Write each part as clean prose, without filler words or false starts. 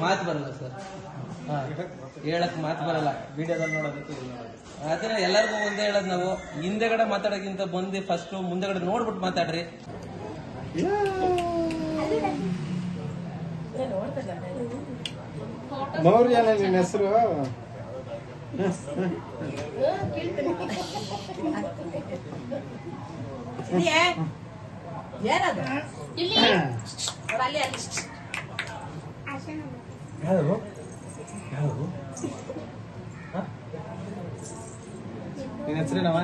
ಮಾತು ಬರಲ್ಲ ಸರ್. ಹೇಳಕ್ ಮಾತು ಬರಲ್ಲ. ವಿಡಿಯೋದಲ್ಲಿ ನೋಡೋದಕ್ಕೆ ಆದ್ರೆ ಎಲ್ಲರಿಗೂ ಒಂದೇ ಹೇಳದ್ ನಾವು, ಹಿಂದೆಗಡೆ ಮಾತಾಡೋಕ್ಕಿಂತ ಬಂದು ಫಸ್ಟ್ ಮುಂದೆಗಡೆ ನೋಡ್ಬಿಟ್ಟು ಮಾತಾಡ್ರಿ. ಮೌರ್ಯ ನಿನ್ನ ಹೆಸರು ಯಾರು ಯಾರು ನಿನ್ನ ಹೆಸರೇನವ?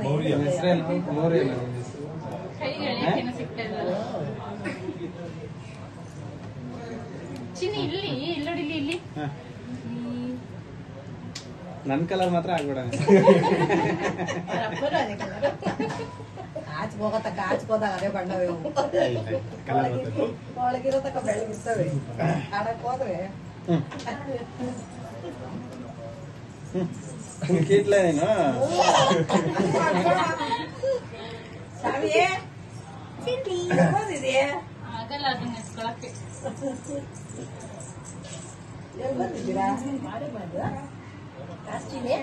ಮೌರ್ಯ. ಹೆಸರೇನು? ಮೌರ್ಯ. ನನ್ ಕಲರ್ ಮಾತ್ರ ಆಗ್ಬೇಡ. ಹೋದಾಗ ಅದೇ ಬಣ್ಣವೇ ಒಳಗಿರೋ ತಕ ಬೆಳಗಿರ್ತವೆ. ಆಡಕ್ ಹೋದ್ರೆ ಕೀಟ್ಲ ನೀನು ಸಾವಿಯೇ ಬಂದಿದೆಯಾ? ಆಗಲ್ಲ ಅದನ್ನ ಎಸ್ಕೊಳಕ್ಕೆ. ಎಲ್ಲಿ ಬಂದಿದ್ದೀರಾ? ಮಾಡಿ ಬಂದ ಕಾಸ್ಟಿನೇ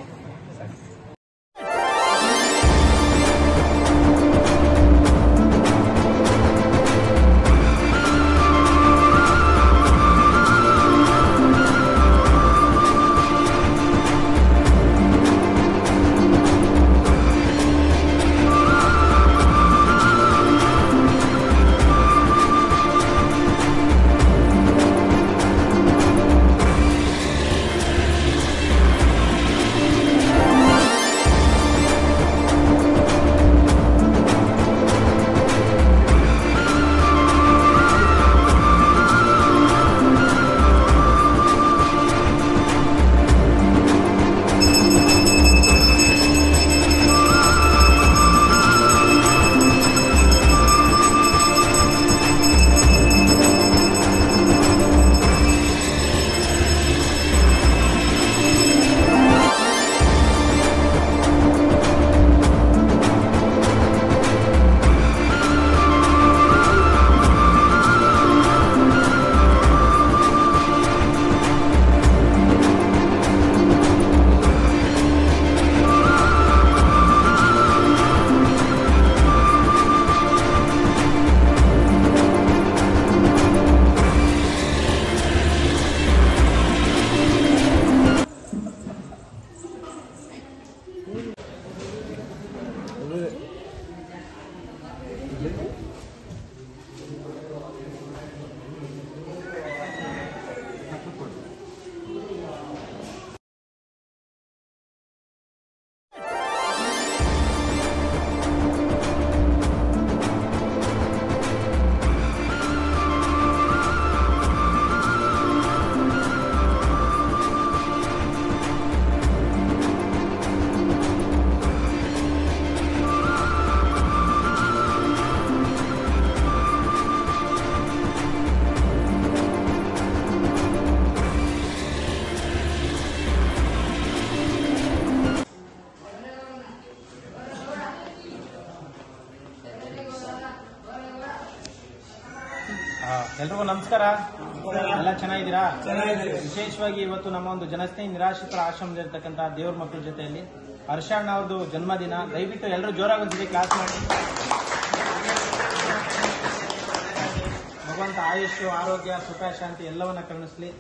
ಎಲ್ರಿಗೂ ನಮಸ್ಕಾರ. ಎಲ್ಲ ಚೆನ್ನಾಗಿದ್ದೀರಾ? ವಿಶೇಷವಾಗಿ ಇವತ್ತು ನಮ್ಮ ಒಂದು ಜನಸ್ನೇಹಿ ನಿರಾಶ್ರಿತರ ಆಶ್ರಮದಲ್ಲಿರ್ತಕ್ಕಂಥ ದೇವ್ರ ಮಕ್ಕಳ ಜೊತೆಯಲ್ಲಿ ಹರ್ಷಣ್ಣ ಅವ್ರದ್ದು ಜನ್ಮದಿನ. ದಯವಿಟ್ಟು ಎಲ್ಲರೂ ಜೋರಾಗಿ ಒಂದ್ಸತಿ ಕ್ಲಾಸ್ ಮಾಡಿ. ಭಗವಂತ ಆಯುಷ್, ಆರೋಗ್ಯ, ಸುಖ, ಶಾಂತಿ ಎಲ್ಲವನ್ನ ಕರುಣಿಸ್ಲಿ.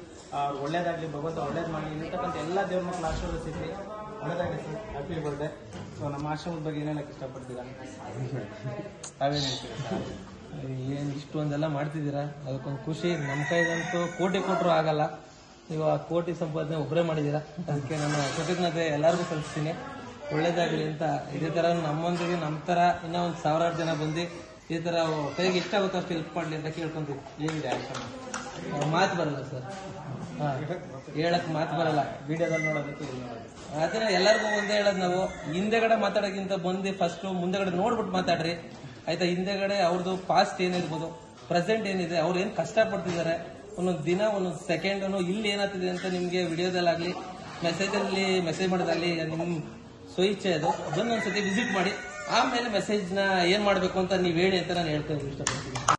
ಅವ್ರು ಒಳ್ಳೇದಾಗ್ಲಿ, ಭಗವಂತ ಒಳ್ಳೇದ್ ಮಾಡಿ. ಇರ್ತಕ್ಕಂಥ ಎಲ್ಲ ದೇವ್ರ ಮಕ್ಕಳ ಆಶೀರ್ವಾದ ಸಿಗ್ಲಿ. ಒಳ್ಳೇದಾಗಲಿ ಸರ್. Happy birthday. ಸೊ ನಮ್ಮ ಆಶ್ರಮದ ಬಗ್ಗೆ ಏನ್ ಹೇಳಕ್ ಇಷ್ಟಪಡ್ತೀರಾ? ತಾವೇನ್ ಹೇಳ್ತೀರಾ? ಏನ್ ಇಷ್ಟೊಂದೆಲ್ಲ ಮಾಡ್ತಿದ್ದೀರಾ, ಅದಕ್ಕೊಂದು ಖುಷಿ. ನಮ್ಮ ಕೈಗಂತೂ ಕೋಟಿ ಕೊಟ್ಟರು ಆಗಲ್ಲ. ನೀವು ಆ ಕೋಟಿ ಸಂಪಾದನೆ ಒಬ್ಬರೇ ಮಾಡಿದ್ದೀರಾ, ಅದಕ್ಕೆ ನಾನು ಕೃತಜ್ಞತೆ ಎಲ್ಲರಿಗೂ ಸಲ್ಲಿಸ್ತೀನಿ. ಒಳ್ಳೇದಾಗಲಿ ಅಂತ. ಇದೇ ತರ ನಮ್ಮೊಂದಿಗೆ ನಮ್ಮ ತರ ಇನ್ನೂ ಒಂದು 1000 ಜನ ಬಂದು ಈ ತರ ಕೈಗೆ ಇಷ್ಟ ಆಗುತ್ತೋ ಅಷ್ಟು ಹೆಲ್ಪ್ ಮಾಡ್ಲಿ ಅಂತ ಕೇಳ್ಕೊಂತೀವಿ. ಏನಿದೆ ಆಶ್ರಮ. ಮಾತು ಬರಲ್ಲ ಸರ್. ಹೇಳಕ್ ಮಾತು ಬರಲ್ಲ. ವಿಡಿಯೋದಲ್ಲಿ ನೋಡೋದಕ್ಕೆ ಆದ್ರೆ ಎಲ್ಲರಿಗೂ ಒಂದೇ ಹೇಳದ್ ನಾವು, ಹಿಂದೆಗಡೆ ಮಾತಾಡೋಕ್ಕಿಂತ ಬಂದು ಫಸ್ಟ್ ಮುಂದೆಗಡೆ ನೋಡ್ಬಿಟ್ಟು ಮಾತಾಡ್ರಿ ಆಯ್ತಾ. ಹಿಂದೆಗಡೆ ಅವ್ರದ್ದು ಪಾಸ್ಟ್ ಏನಿರ್ಬೋದು, ಪ್ರೆಸೆಂಟ್ ಏನಿದೆ, ಅವ್ರು ಏನ್ ಕಷ್ಟ ಪಡ್ತಿದ್ದಾರೆ, ಒಂದೊಂದು ದಿನ ಒಂದೊಂದು ಸೆಕೆಂಡ್ ಇಲ್ಲಿ ಏನಾಗ್ತಿದೆ ಅಂತ ನಿಮ್ಗೆ ವಿಡಿಯೋದಲ್ಲಾಗ್ಲಿ ಮೆಸೇಜ್ ಮಾಡೋದಾಗ್ಲಿ ನಿಮ್ ಸ್ವಇಚ್ಛೆ ಅದು. ಅದನ್ನೊಂದ್ಸತಿ ವಿಸಿಟ್ ಮಾಡಿ, ಆಮೇಲೆ ಮೆಸೇಜ್ನ ಏನ್ ಮಾಡ್ಬೇಕು ಅಂತ ನೀವ್ ಹೇಳಿ ಅಂತ ನಾನು ಹೇಳ್ತಾ ಇಷ್ಟಪಡ್ತೀನಿ.